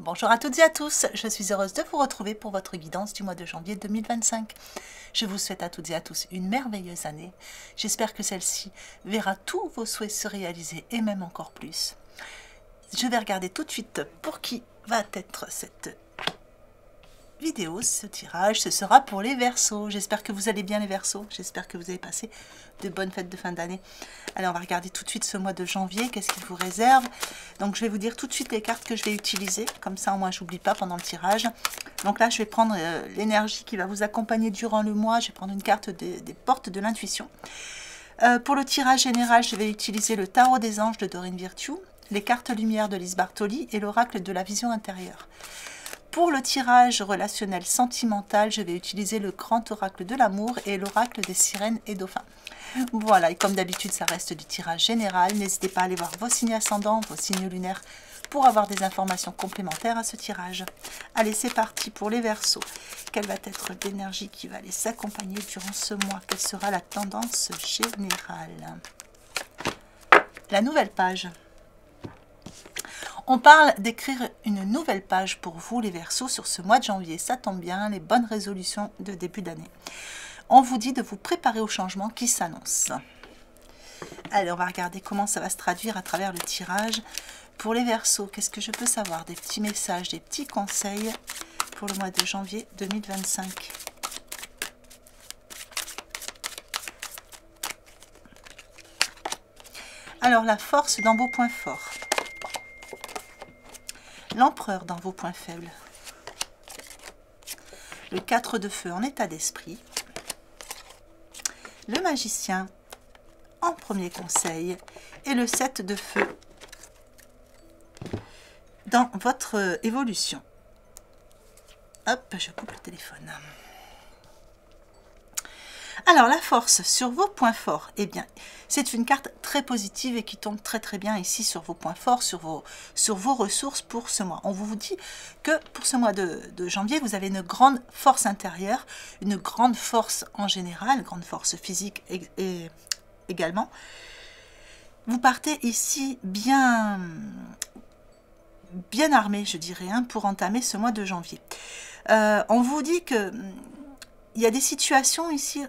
Bonjour à toutes et à tous, je suis heureuse de vous retrouver pour votre guidance du mois de janvier 2025. Je vous souhaite à toutes et à tous une merveilleuse année. J'espère que celle-ci verra tous vos souhaits se réaliser et même encore plus. Je vais regarder tout de suite pour qui va être cette vidéo, ce tirage. Ce sera pour les Verseaux. J'espère que vous allez bien les Verseaux. J'espère que vous avez passé de bonnes fêtes de fin d'année. Allez, on va regarder tout de suite ce mois de janvier. Qu'est-ce qu'il vous réserve? Donc, je vais vous dire tout de suite les cartes que je vais utiliser. Comme ça, au moins, je n'oublie pas pendant le tirage. Donc là, je vais prendre l'énergie qui va vous accompagner durant le mois. Je vais prendre une carte des portes de l'intuition. Pour le tirage général, je vais utiliser le Tarot des Anges de Dorine Virtue, les cartes lumière de Lise Bartoli et l'oracle de la vision intérieure. Pour le tirage relationnel sentimental, je vais utiliser le grand oracle de l'amour et l'oracle des sirènes et dauphins. Voilà, et comme d'habitude, ça reste du tirage général. N'hésitez pas à aller voir vos signes ascendants, vos signes lunaires, pour avoir des informations complémentaires à ce tirage. Allez, c'est parti pour les Verseaux. Quelle va être l'énergie qui va les accompagner durant ce mois? Quelle sera la tendance générale? La nouvelle page. On parle d'écrire une nouvelle page pour vous, les Verseaux, sur ce mois de janvier. Ça tombe bien, les bonnes résolutions de début d'année. On vous dit de vous préparer au changement qui s'annonce. Allez, on va regarder comment ça va se traduire à travers le tirage. Pour les Verseaux, qu'est-ce que je peux savoir? Des petits messages, des petits conseils pour le mois de janvier 2025. Alors, la force dans vos points forts. L'empereur dans vos points faibles. Le 4 de feu en état d'esprit. Le magicien en premier conseil. Et le 7 de feu dans votre évolution. Hop, je coupe le téléphone. Alors, la force sur vos points forts, eh bien, c'est une carte très positive et qui tombe très très bien ici sur vos points forts, sur vos ressources pour ce mois. On vous dit que pour ce mois de janvier, vous avez une grande force intérieure, une grande force en général, une grande force physique et également. Vous partez ici bien armé, je dirais, hein, pour entamer ce mois de janvier. On vous dit que il y a des situations ici,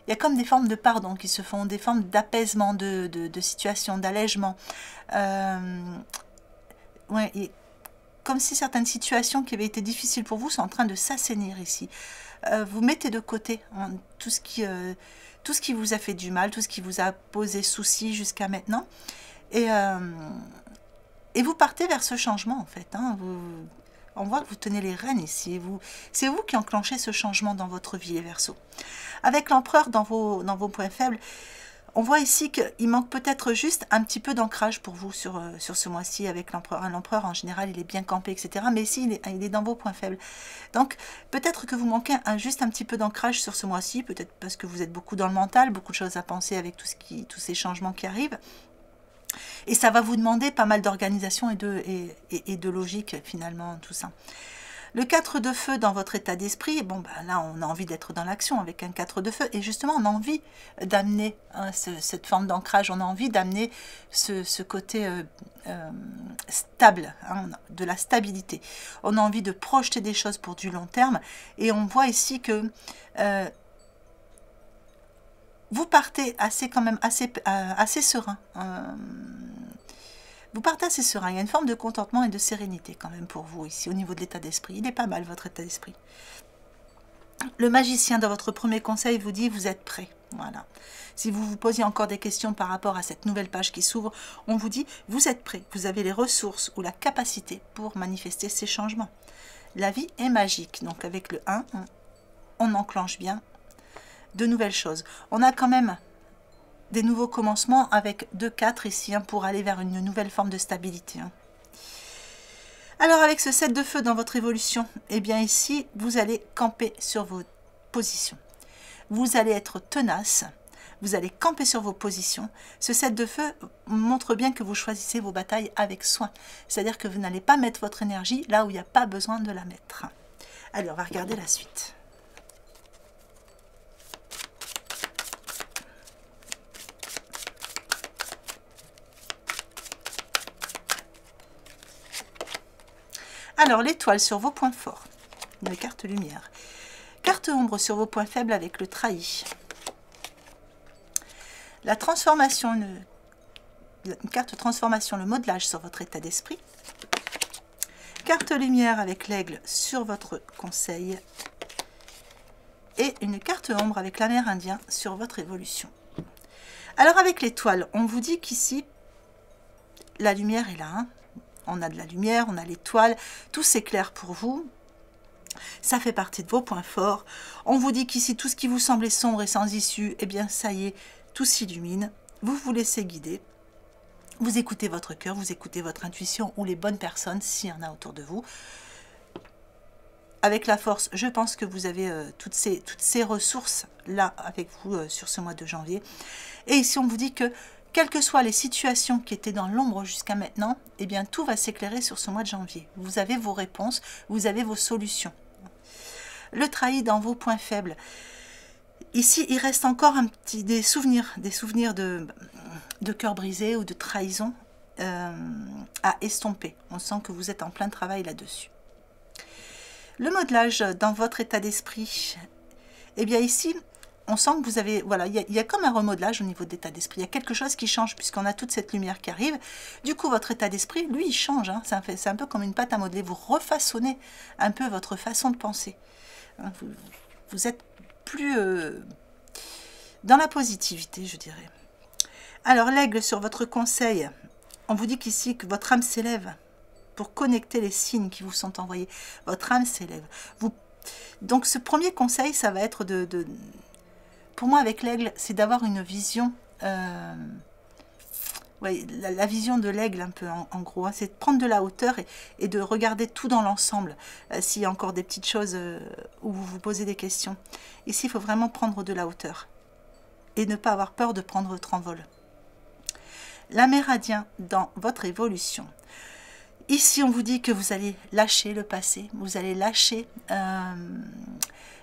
il y a comme des formes de pardon qui se font, des formes d'apaisement de situation, d'allègement. Ouais, comme si certaines situations qui avaient été difficiles pour vous sont en train de s'assainir ici. Vous mettez de côté hein, tout ce qui vous a fait du mal, tout ce qui vous a posé souci jusqu'à maintenant. Et vous partez vers ce changement en fait. Hein, on voit que vous tenez les rênes ici. C'est vous qui enclenchez ce changement dans votre vie, les Verseaux. Avec l'empereur dans vos points faibles, on voit ici qu'il manque peut-être juste un petit peu d'ancrage pour vous sur ce mois-ci avec l'empereur. L'empereur, en général, il est bien campé, etc. Mais ici, il est dans vos points faibles. Donc, peut-être que vous manquez juste un petit peu d'ancrage sur ce mois-ci, peut-être parce que vous êtes beaucoup dans le mental, beaucoup de choses à penser avec tous ces changements qui arrivent. Et ça va vous demander pas mal d'organisation et de logique, finalement, tout ça. Le 4 de feu dans votre état d'esprit, bon, ben là, on a envie d'être dans l'action avec un 4 de feu. Et justement, on a envie d'amener hein, cette forme d'ancrage, on a envie d'amener ce côté stable, hein, de la stabilité. On a envie de projeter des choses pour du long terme. Et on voit ici que vous partez quand même assez serein. Vous partez assez serein. Il y a une forme de contentement et de sérénité quand même pour vous ici au niveau de l'état d'esprit. Il est pas mal votre état d'esprit. Le magicien dans votre premier conseil vous dit vous êtes prêt. Voilà. Si vous vous posiez encore des questions par rapport à cette nouvelle page qui s'ouvre, on vous dit vous êtes prêt. Vous avez les ressources ou la capacité pour manifester ces changements. La vie est magique. Donc avec le 1, on enclenche bien de nouvelles choses. On a quand même des nouveaux commencements avec 2-4 ici hein, pour aller vers une nouvelle forme de stabilité. Hein. Alors avec ce 7 de feu dans votre évolution, eh bien ici, vous allez camper sur vos positions. Vous allez être tenace, vous allez camper sur vos positions. Ce 7 de feu montre bien que vous choisissez vos batailles avec soin. C'est-à-dire que vous n'allez pas mettre votre énergie là où il n'y a pas besoin de la mettre. Allez, on va regarder la suite. Alors, l'étoile sur vos points forts, une carte lumière. Carte ombre sur vos points faibles avec le trahi. La transformation, une carte transformation, le modelage sur votre état d'esprit. Carte lumière avec l'aigle sur votre conseil. Et une carte ombre avec l'Amérindien sur votre évolution. Alors avec l'étoile, on vous dit qu'ici, la lumière est là. Hein. On a de la lumière, on a l'étoile, tout s'éclaire pour vous. Ça fait partie de vos points forts. On vous dit qu'ici, tout ce qui vous semblait sombre et sans issue, eh bien ça y est, tout s'illumine. Vous vous laissez guider. Vous écoutez votre cœur, vous écoutez votre intuition ou les bonnes personnes, s'il y en a autour de vous. Avec la force, je pense que vous avez toutes ces ressources-là avec vous sur ce mois de janvier. Et ici, on vous dit que, quelles que soient les situations qui étaient dans l'ombre jusqu'à maintenant, eh bien, tout va s'éclairer sur ce mois de janvier. Vous avez vos réponses, vous avez vos solutions. Le trahi dans vos points faibles. Ici, il reste encore des souvenirs de cœur brisé ou de trahison à estomper. On sent que vous êtes en plein travail là-dessus. Le modelage dans votre état d'esprit, eh bien ici, on sent que vous avez, voilà, il y a comme un remodelage au niveau de l'état d'esprit. Il y a quelque chose qui change puisqu'on a toute cette lumière qui arrive. Du coup, votre état d'esprit, lui, il change. Hein. C'est un peu comme une pâte à modeler. Vous refaçonnez un peu votre façon de penser. Vous êtes plus dans la positivité, je dirais. Alors, l'aigle sur votre conseil, on vous dit qu'ici que votre âme s'élève pour connecter les signes qui vous sont envoyés. Votre âme s'élève. Donc, ce premier conseil, ça va être pour moi, avec l'aigle, c'est d'avoir une vision, ouais, la vision de l'aigle un peu, en gros, hein, c'est de prendre de la hauteur et de regarder tout dans l'ensemble, s'il y a encore des petites choses où vous vous posez des questions. Ici, il faut vraiment prendre de la hauteur et ne pas avoir peur de prendre votre envol. L'Amérindien dans votre évolution. Ici, on vous dit que vous allez lâcher le passé, vous allez lâcher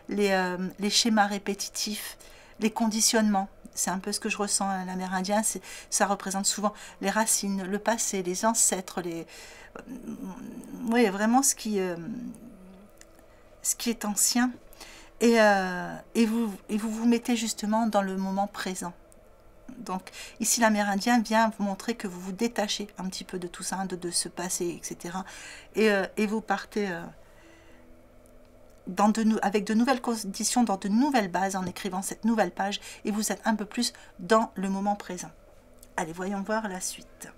les schémas répétitifs, les conditionnements. C'est un peu ce que je ressens à l'Amérindien, ça représente souvent les racines, le passé, les ancêtres, oui, vraiment ce qui est ancien. Et vous vous mettez justement dans le moment présent. Donc ici l'Amérindien vient vous montrer que vous vous détachez un petit peu de tout ça, de ce passé, etc. Et vous partez avec de nouvelles conditions, dans de nouvelles bases en écrivant cette nouvelle page et vous êtes un peu plus dans le moment présent. Allez, voyons voir la suite.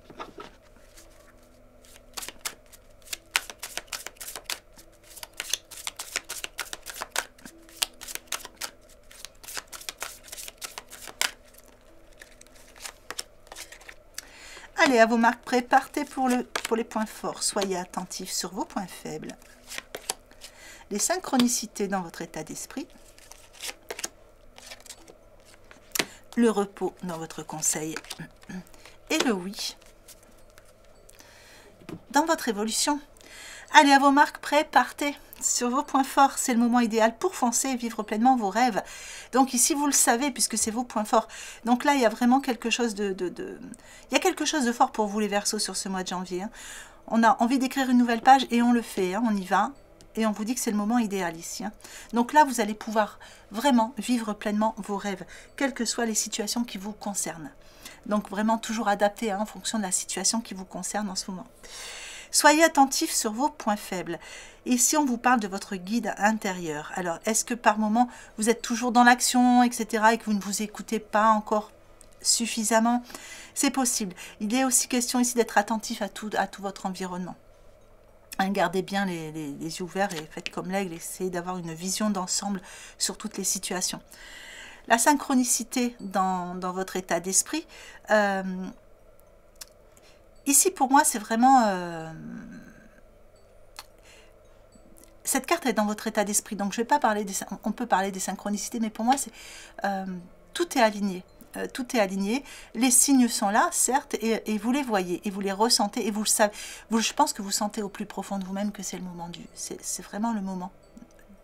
Allez, à vos marques prêts, partez pour les points forts. Soyez attentifs sur vos points faibles. Les synchronicités dans votre état d'esprit. Le repos dans votre conseil. Et le oui dans votre évolution. Allez, à vos marques prêts, partez sur vos points forts. C'est le moment idéal pour foncer et vivre pleinement vos rêves. Donc ici, vous le savez, puisque c'est vos points forts. Donc là, il y a vraiment quelque chose il y a quelque chose de fort pour vous, les Verseaux, sur ce mois de janvier. Hein. On a envie d'écrire une nouvelle page et on le fait. Hein, on y va. Et on vous dit que c'est le moment idéal ici. Hein. Donc là, vous allez pouvoir vraiment vivre pleinement vos rêves, quelles que soient les situations qui vous concernent. Donc vraiment toujours adapté hein, en fonction de la situation qui vous concerne en ce moment. Soyez attentifs sur vos points faibles. Ici, on vous parle de votre guide intérieur. Alors, est-ce que par moment, vous êtes toujours dans l'action, etc. et que vous ne vous écoutez pas encore suffisamment? C'est possible. Il est aussi question ici d'être attentif à tout votre environnement. Hein, gardez bien les yeux ouverts et faites comme l'aigle. Essayez d'avoir une vision d'ensemble sur toutes les situations. La synchronicité dans votre état d'esprit. Ici, pour moi, c'est vraiment... cette carte est dans votre état d'esprit. Donc, je vais pas parler on peut parler des synchronicités, mais pour moi, c'est tout est aligné. Tout est aligné. Les signes sont là, certes, et vous les voyez, et vous les ressentez, et vous le savez. Je pense que vous sentez au plus profond de vous-même que c'est le moment c'est vraiment le moment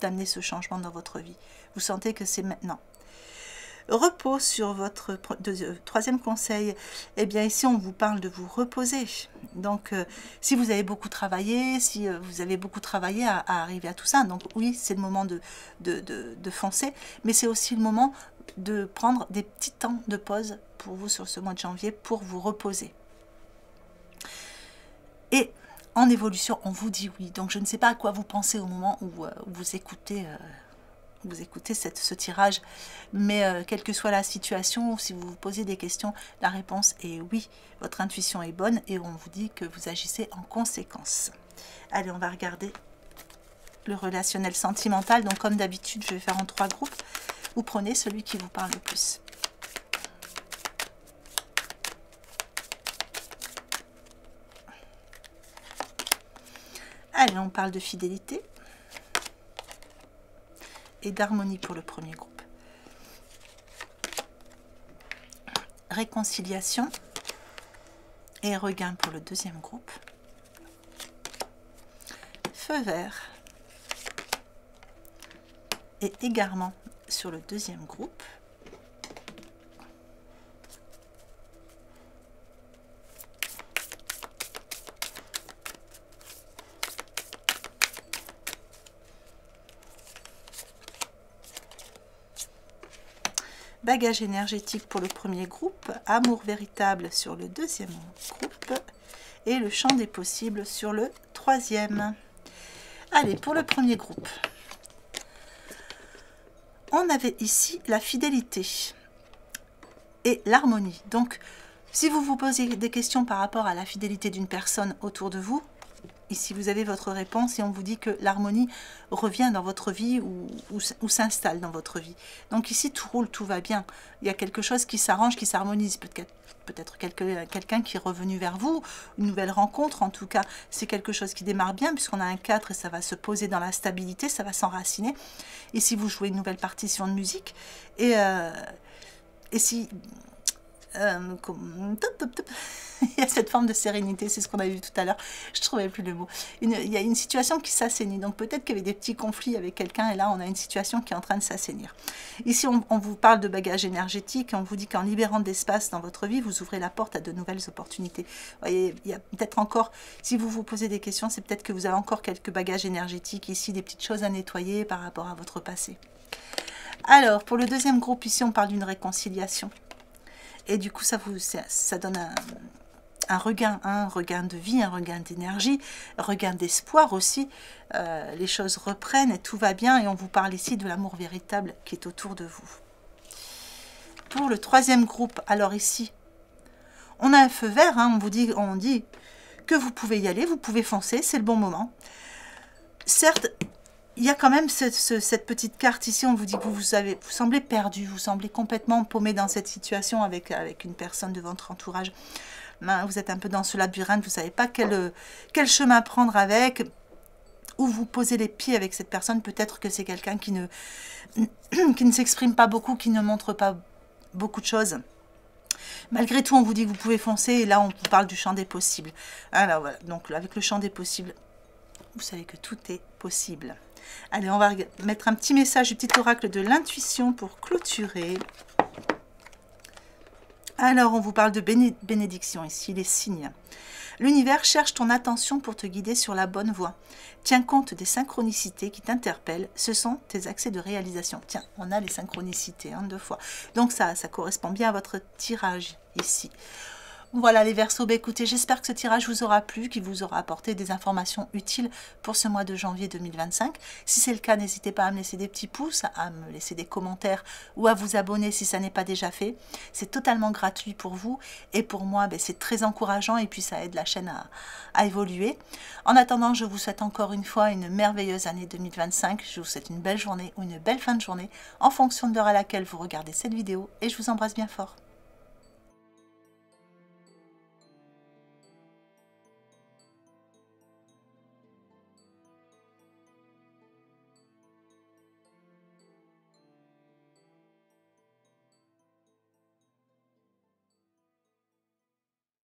d'amener ce changement dans votre vie. Vous sentez que c'est maintenant. Repos sur votre troisième conseil. Eh bien ici on vous parle de vous reposer. Donc si vous avez beaucoup travaillé, si vous avez beaucoup travaillé à arriver à tout ça, donc oui c'est le moment de foncer, mais c'est aussi le moment de prendre des petits temps de pause pour vous sur ce mois de janvier pour vous reposer. Et en évolution on vous dit oui, donc je ne sais pas à quoi vous pensez au moment où vous écoutez ce tirage, mais quelle que soit la situation, si vous vous posez des questions, la réponse est oui, votre intuition est bonne et on vous dit que vous agissez en conséquence. Allez, on va regarder le relationnel sentimental. Donc comme d'habitude, je vais faire en 3 groupes. Vous prenez celui qui vous parle le plus. Allez, on parle de fidélité et d'harmonie pour le premier groupe. Réconciliation et regain pour le deuxième groupe. Feu vert et égarement sur le deuxième groupe. Bagage énergétique pour le premier groupe, amour véritable sur le deuxième groupe et le champ des possibles sur le troisième. Allez, pour le premier groupe, on avait ici la fidélité et l'harmonie. Donc, si vous vous posez des questions par rapport à la fidélité d'une personne autour de vous, ici vous avez votre réponse et on vous dit que l'harmonie revient dans votre vie ou s'installe dans votre vie. Donc ici tout roule, tout va bien. Il y a quelque chose qui s'arrange, qui s'harmonise. Peut-être quelqu'un qui est revenu vers vous, une nouvelle rencontre. En tout cas, c'est quelque chose qui démarre bien puisqu'on a un 4 et ça va se poser dans la stabilité, ça va s'enraciner. Et si vous jouez une nouvelle partition de musique et si... il y a cette forme de sérénité, c'est ce qu'on a vu tout à l'heure, je ne trouvais plus le mot. Il y a une situation qui s'assainit, donc peut-être qu'il y avait des petits conflits avec quelqu'un et là on a une situation qui est en train de s'assainir. Ici on vous parle de bagage énergétique, on vous dit qu'en libérant de l'espace dans votre vie, vous ouvrez la porte à de nouvelles opportunités. Vous voyez, il y a peut-être encore, si vous vous posez des questions, c'est peut-être que vous avez encore quelques bagages énergétiques ici, des petites choses à nettoyer par rapport à votre passé. Alors, pour le deuxième groupe, ici on parle d'une réconciliation. Et du coup, ça donne un regain de vie, un regain d'énergie, un regain d'espoir aussi. Les choses reprennent et tout va bien. Et on vous parle ici de l'amour véritable qui est autour de vous. Pour le troisième groupe, alors ici, on a un feu vert. On dit que vous pouvez y aller, vous pouvez foncer, c'est le bon moment. Certes, il y a quand même cette petite carte ici, on vous dit que vous semblez perdu, vous semblez complètement paumé dans cette situation avec une personne de votre entourage. Vous êtes un peu dans ce labyrinthe, vous ne savez pas quel chemin prendre avec, où vous posez les pieds avec cette personne. Peut-être que c'est quelqu'un qui ne s'exprime pas beaucoup, qui ne montre pas beaucoup de choses. Malgré tout, on vous dit que vous pouvez foncer et là, on vous parle du champ des possibles. Alors voilà, donc avec le champ des possibles, vous savez que tout est possible. Allez, on va mettre un petit message du petit oracle de l'intuition pour clôturer. Alors, on vous parle de bénédiction ici, les signes. L'univers cherche ton attention pour te guider sur la bonne voie. Tiens compte des synchronicités qui t'interpellent. Ce sont tes accès de réalisation. Tiens, on a les synchronicités, 2 fois. Donc ça correspond bien à votre tirage ici. Voilà les Verseaux, écoutez, j'espère que ce tirage vous aura plu, qu'il vous aura apporté des informations utiles pour ce mois de janvier 2025. Si c'est le cas, n'hésitez pas à me laisser des petits pouces, à me laisser des commentaires ou à vous abonner si ça n'est pas déjà fait. C'est totalement gratuit pour vous et pour moi, c'est très encourageant et puis ça aide la chaîne à évoluer. En attendant, je vous souhaite encore une fois une merveilleuse année 2025. Je vous souhaite une belle journée ou une belle fin de journée en fonction de l'heure à laquelle vous regardez cette vidéo et je vous embrasse bien fort.